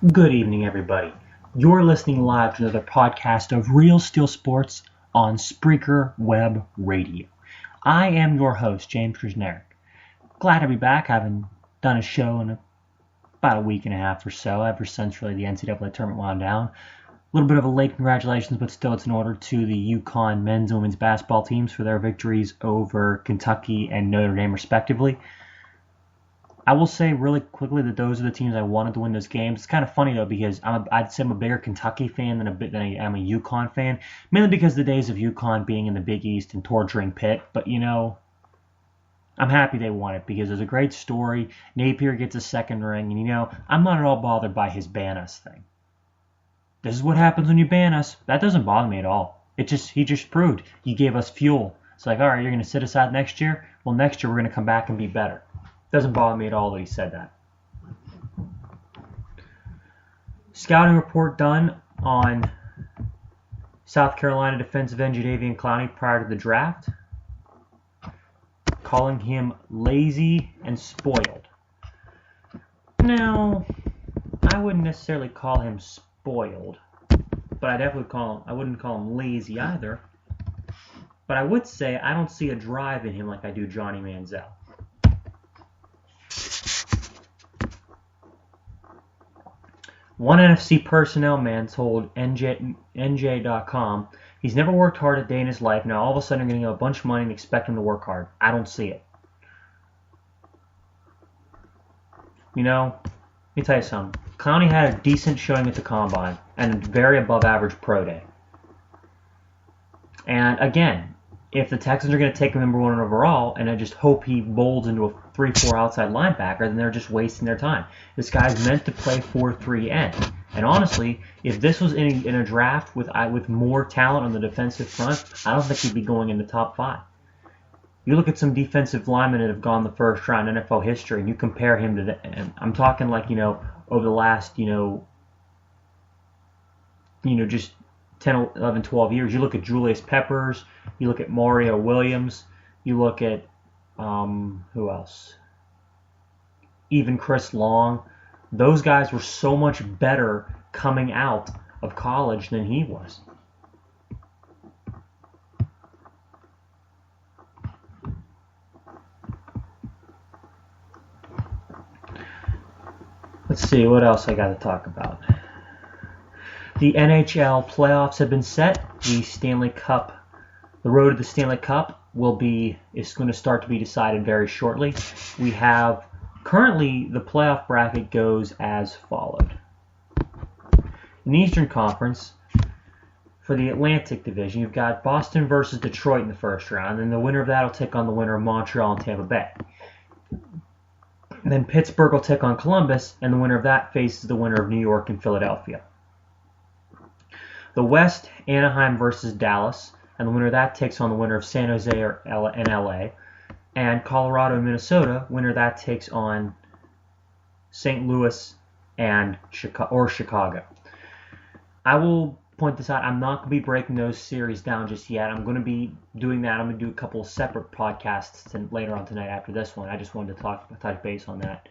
Good evening, everybody. You're listening live to another podcast of Real Steel Sports on Spreaker Web Radio. I am your host, James Krasnerick. Glad to be back. I haven't done a show in about a week and a half or so, ever since really the NCAA tournament wound down. A little bit of a late congratulations, but still it's in order to the UConn men's and women's basketball teams for their victories over Kentucky and Notre Dame, respectively. I will say really quickly that those are the teams I wanted to win those games. It's kind of funny though because I'd say I'm a bigger Kentucky fan than I am a UConn fan, mainly because the days of UConn being in the Big East and torturing Pitt. But I'm happy they won it because there's a great story. Napier gets a second ring, and I'm not at all bothered by his ban us thing. This is what happens when you ban us. That doesn't bother me at all. He just proved he gave us fuel. It's like, all right, you're going to sit aside next year. Well, next year we're going to come back and be better. Doesn't bother me at all that he said that. Scouting report done on South Carolina defensive end Jadeveon Clowney prior to the draft, calling him lazy and spoiled. Now, I wouldn't necessarily call him spoiled, but I wouldn't call him lazy either. But I would say I don't see a drive in him like I do Johnny Manziel. One NFC personnel man told NJ.com he's never worked hard a day in his life. Now all of a sudden you're going to give him a bunch of money and expect him to work hard. I don't see it. Let me tell you something. Clowney had a decent showing at the Combine and a very above average pro day. And again, if the Texans are going to take him number 1 overall and I just hope he molds into a 3-4 outside linebacker, then they're just wasting their time. This guy's meant to play 4-3 end. And honestly, if this was in a draft with more talent on the defensive front, I don't think he'd be going in the top 5. You look at some defensive linemen that have gone the first round in NFL history, and you compare him to and I'm talking like, over the last, just 10, 11, 12 years. You look at Julius Peppers, you look at Mario Williams, you look at, who else? Even Chris Long. Those guys were so much better coming out of college than he was. Let's see, what else I got to talk about. The NHL playoffs have been set. The road to the Stanley Cup is going to start to be decided very shortly. We have currently the playoff bracket goes as followed. In the Eastern Conference, for the Atlantic Division, you've got Boston versus Detroit in the first round, and the winner of that will take on the winner of Montreal and Tampa Bay. And then Pittsburgh will take on Columbus, and the winner of that faces the winner of New York and Philadelphia. The West, Anaheim versus Dallas, and the winner of that takes on the winner of San Jose and LA. And Colorado and Minnesota, winner of that takes on St. Louis and Chicago. I will point this out. I'm not going to be breaking those series down just yet. I'm going to be doing that. I'm going to do a couple of separate podcasts later on tonight after this one. I just wanted to touch base on that.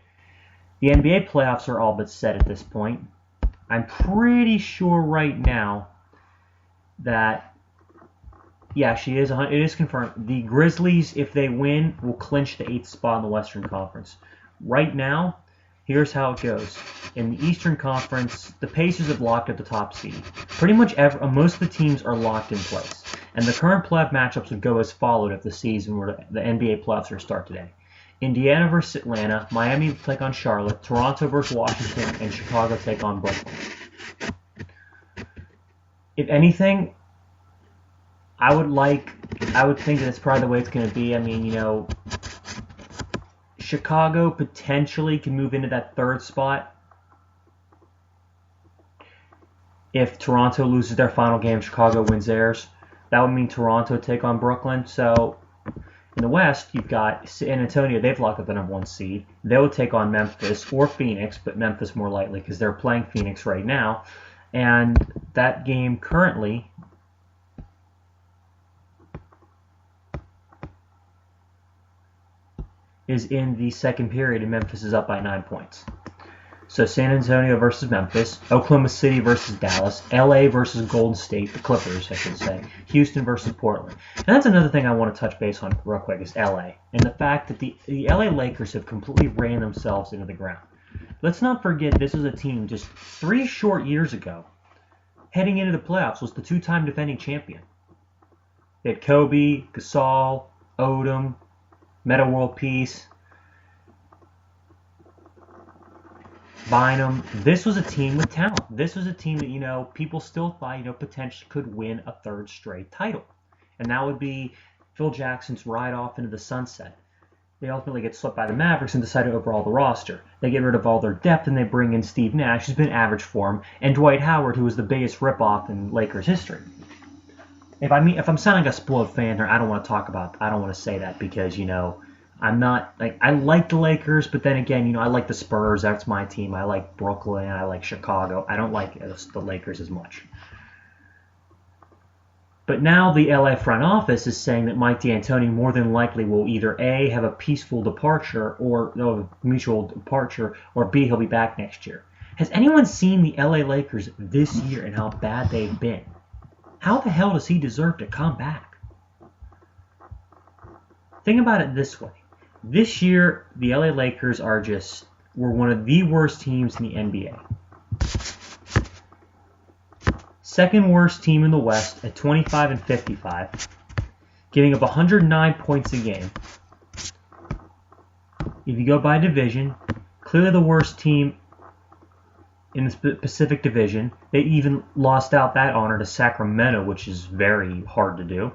The NBA playoffs are all but set at this point. I'm pretty sure right now that, it is confirmed. The Grizzlies, if they win, will clinch the 8th spot in the Western Conference. Right now, here's how it goes. In the Eastern Conference, the Pacers have locked up the top seed. Pretty much most of the teams are locked in place. And the current playoff matchups would go as followed if the NBA playoffs were to start today. Indiana versus Atlanta, Miami take on Charlotte, Toronto versus Washington, and Chicago take on Brooklyn. If anything, I would think that it's probably the way it's going to be. I mean, Chicago potentially can move into that 3rd spot if Toronto loses their final game, Chicago wins theirs. That would mean Toronto take on Brooklyn. So in the West, you've got San Antonio. They've locked up the number 1 seed. They would take on Memphis or Phoenix, but Memphis more likely because they're playing Phoenix right now. And that game currently is in the second period, and Memphis is up by 9 points. So San Antonio versus Memphis, Oklahoma City versus Dallas, LA versus Golden State, the Clippers, I should say, Houston versus Portland. And that's another thing I want to touch base on real quick is LA. And the fact that the LA Lakers have completely ran themselves into the ground. Let's not forget this was a team just 3 short years ago, heading into the playoffs, was the 2-time defending champion. They had Kobe, Gasol, Odom, Metta World Peace, Bynum. This was a team with talent. This was a team that, people still thought, potentially could win a 3rd straight title. And that would be Phil Jackson's ride off into the sunset. They ultimately get swept by the Mavericks and decide to overhaul the roster. They get rid of all their depth and they bring in Steve Nash, who's been average for him, and Dwight Howard, who was the biggest ripoff in Lakers history. If I'm sounding like a spoiled fan here, I don't want to say that because, I'm not, I like the Lakers, but then again, I like the Spurs, that's my team. I like Brooklyn, I like Chicago. I don't like the Lakers as much. But now the LA front office is saying that Mike D'Antoni more than likely will either A, have a peaceful departure, or mutual departure, or B, he'll be back next year. Has anyone seen the LA Lakers this year and how bad they've been? How the hell does he deserve to come back? Think about it this way. This year, the LA Lakers were one of the worst teams in the NBA. 2nd worst team in the West at 25-55, giving up 109 points a game. If you go by division, clearly the worst team in the Pacific Division. They even lost out that honor to Sacramento, which is very hard to do.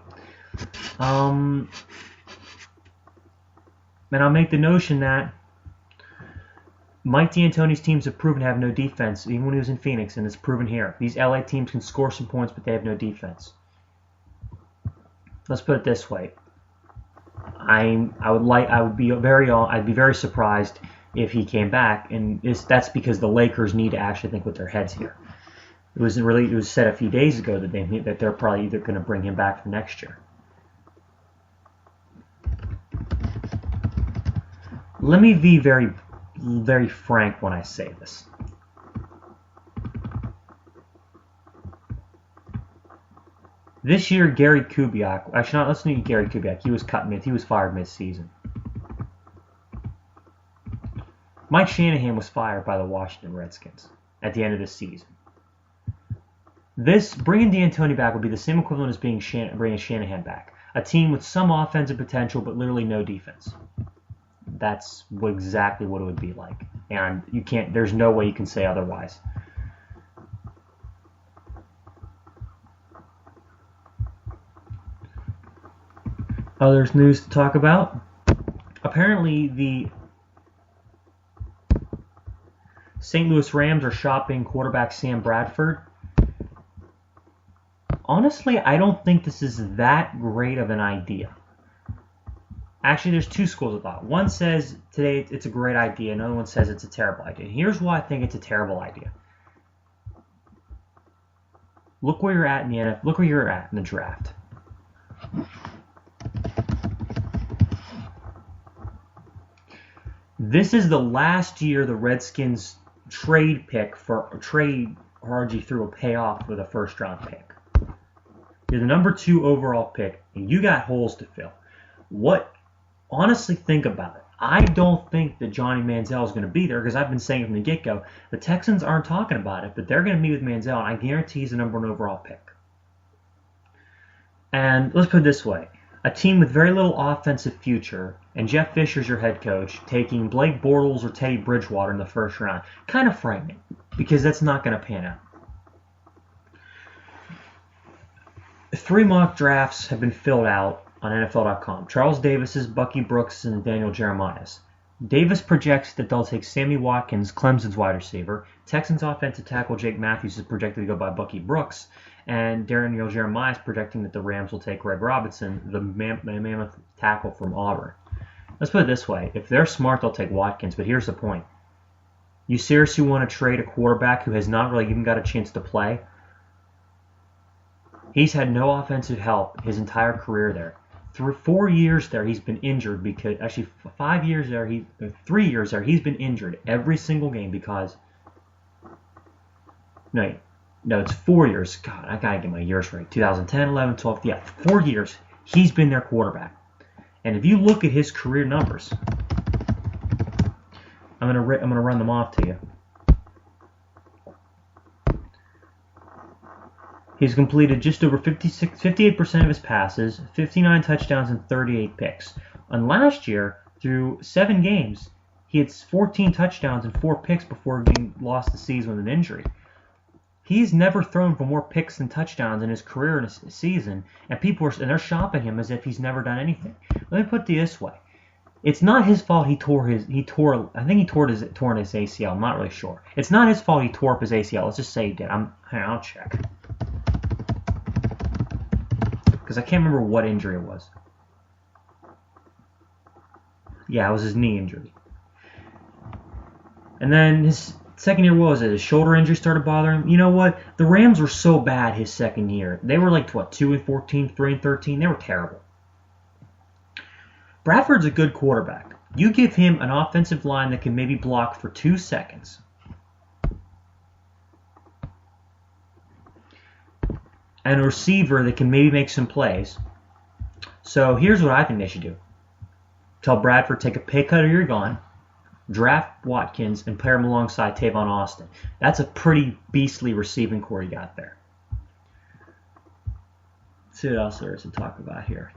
And I'll make the notion that Mike D'Antoni's teams have proven to have no defense, even when he was in Phoenix, and it's proven here. These LA teams can score some points, but they have no defense. Let's put it this way: I'd be very surprised if he came back, and that's because the Lakers need to actually think with their heads here. It was said a few days ago that they're probably either going to bring him back for next year. Let me be very, very frank when I say this. This year, Gary Kubiak, actually not listening to Gary Kubiak, he was fired mid-season. Mike Shanahan was fired by the Washington Redskins at the end of the season. Bringing D'Antoni back would be the same equivalent as bringing Shanahan back. A team with some offensive potential, but literally no defense. That's exactly what it would be like. And there's no way you can say otherwise. Other news to talk about. Apparently, the St. Louis Rams are shopping quarterback Sam Bradford. Honestly, I don't think this is that great of an idea. Actually, there's two schools of thought. One says today it's a great idea. Another one says it's a terrible idea. Here's why I think it's a terrible idea. Look where you're at in the NFL. Look where you're at in the draft. This is the last year the Redskins trade RG threw a payoff with a first-round pick. You're the number 2 overall pick, and you got holes to fill. Honestly, think about it. I don't think that Johnny Manziel is going to be there because I've been saying from the get-go, the Texans aren't talking about it, but they're going to meet with Manziel, and I guarantee he's the number 1 overall pick. And let's put it this way. A team with very little offensive future, and Jeff Fisher's your head coach, taking Blake Bortles or Teddy Bridgewater in the first round, kind of frightening, because that's not going to pan out. 3 mock drafts have been filled out on NFL.com. Charles Davis's, Bucky Brooks, and Daniel Jeremiah's. Davis projects that they'll take Sammy Watkins, Clemson's wide receiver. Texans offensive tackle Jake Matthews is projected to go by Bucky Brooks. And Daniel Jeremiah is projecting that the Rams will take Greg Robinson, the mammoth tackle from Auburn. Let's put it this way. If they're smart, they'll take Watkins. But here's the point. You seriously want to trade a quarterback who has not really even got a chance to play? He's had no offensive help his entire career there. Through 4 years there, he's been injured 3 years there, he's been injured every single game because No, it's 4 years. God, I gotta get my years right. 2010, 11, 12. Yeah, 4 years. He's been their quarterback. And if you look at his career numbers, I'm gonna run them off to you. He's completed just over 58% of his passes, 59 touchdowns, and 38 picks. And last year, through 7 games, he had 14 touchdowns and 4 picks before getting lost the season with an injury. He's never thrown for more picks than touchdowns in his career in a season, and they're shopping him as if he's never done anything. Let me put it this way: it's not his fault I think he tore his ACL. I'm not really sure. It's not his fault he tore up his ACL. Let's just say he did. I'll check because I can't remember what injury it was. Yeah, it was his knee injury. And then his second year, what was it? His shoulder injury started bothering him. You know what? The Rams were so bad his second year. They were like, 2-14, 3-13? They were terrible. Bradford's a good quarterback. You give him an offensive line that can maybe block for 2 seconds. And a receiver that can maybe make some plays. So here's what I think they should do. Tell Bradford, take a pay cut or you're gone. Draft Watkins and pair him alongside Tavon Austin. That's a pretty beastly receiving core you got there. Let's see what else there is to talk about here.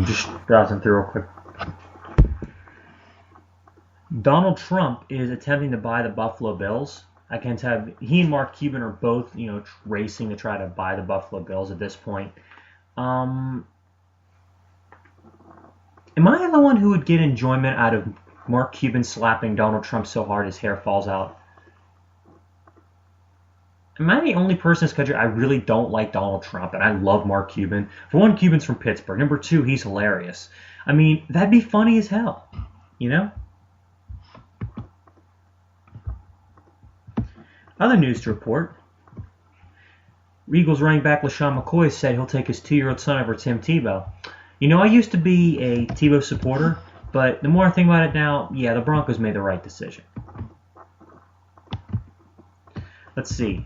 Just browsing through real quick. Donald Trump is attempting to buy the Buffalo Bills. I can tell he and Mark Cuban are both, racing to try to buy the Buffalo Bills at this point. Am I the one who would get enjoyment out of Mark Cuban slapping Donald Trump so hard his hair falls out? Am I the only person in this country? I really don't like Donald Trump, and I love Mark Cuban. For one, Cuban's from Pittsburgh. Number 2, he's hilarious. I mean, that'd be funny as hell, Other news to report. Eagles running back LaShawn McCoy said he'll take his 2-year-old son over Tim Tebow. I used to be a Tebow supporter, but the more I think about it now, yeah, the Broncos made the right decision. Let's see.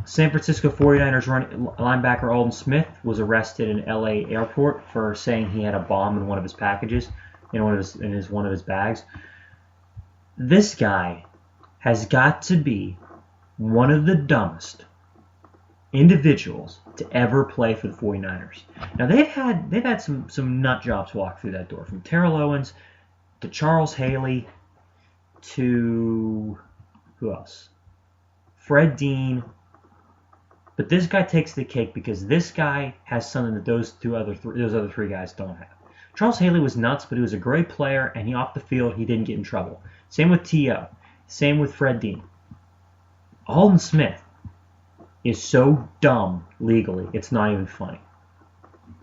San Francisco 49ers linebacker Alden Smith was arrested in LA airport for saying he had a bomb in one of his packages, in one of his bags. This guy has got to be one of the dumbest individuals to ever play for the 49ers. Now they've had some nut jobs walk through that door, from Terrell Owens to Charles Haley to who else? Fred Dean. But this guy takes the cake because this guy has something that those other three guys don't have. Charles Haley was nuts, but he was a great player, and off the field he didn't get in trouble. Same with T.O. Same with Fred Dean. Alden Smith is so dumb legally, it's not even funny.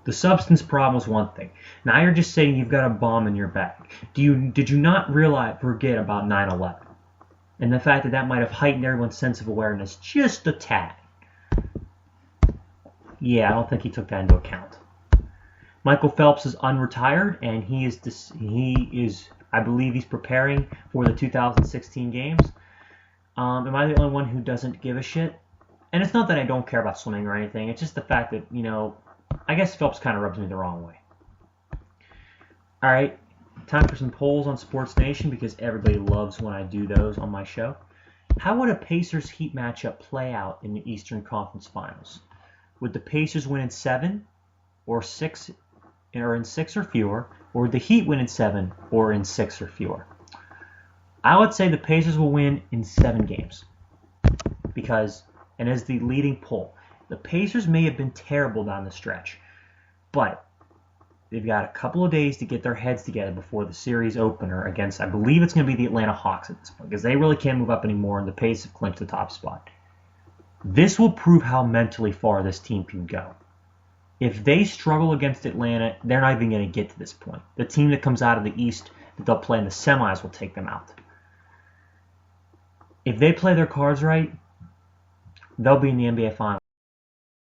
The substance problem is one thing. Now you're just saying you've got a bomb in your bag. Did you not forget about 9/11? And the fact that might have heightened everyone's sense of awareness just a tad. Yeah, I don't think he took that into account. Michael Phelps is unretired, and he is I believe he's preparing for the 2016 games. Am I the only one who doesn't give a shit? And it's not that I don't care about swimming or anything. It's just the fact that, I guess Phelps kind of rubs me the wrong way. All right, time for some polls on Sports Nation because everybody loves when I do those on my show. How would a Pacers-Heat matchup play out in the Eastern Conference Finals? Would the Pacers win in 7 or 6 or in 6 or fewer, or would the Heat win in 7 or in 6 or fewer? I would say the Pacers will win in 7 games because, and as the leading poll, the Pacers may have been terrible down the stretch, but they've got a couple of days to get their heads together before the series opener against, I believe it's going to be the Atlanta Hawks at this point, because they really can't move up anymore, and the Pacers have clinched the top spot. This will prove how mentally far this team can go. If they struggle against Atlanta, they're not even going to get to this point. The team that comes out of the East that they'll play in the semis will take them out. If they play their cards right, they'll be in the NBA Finals.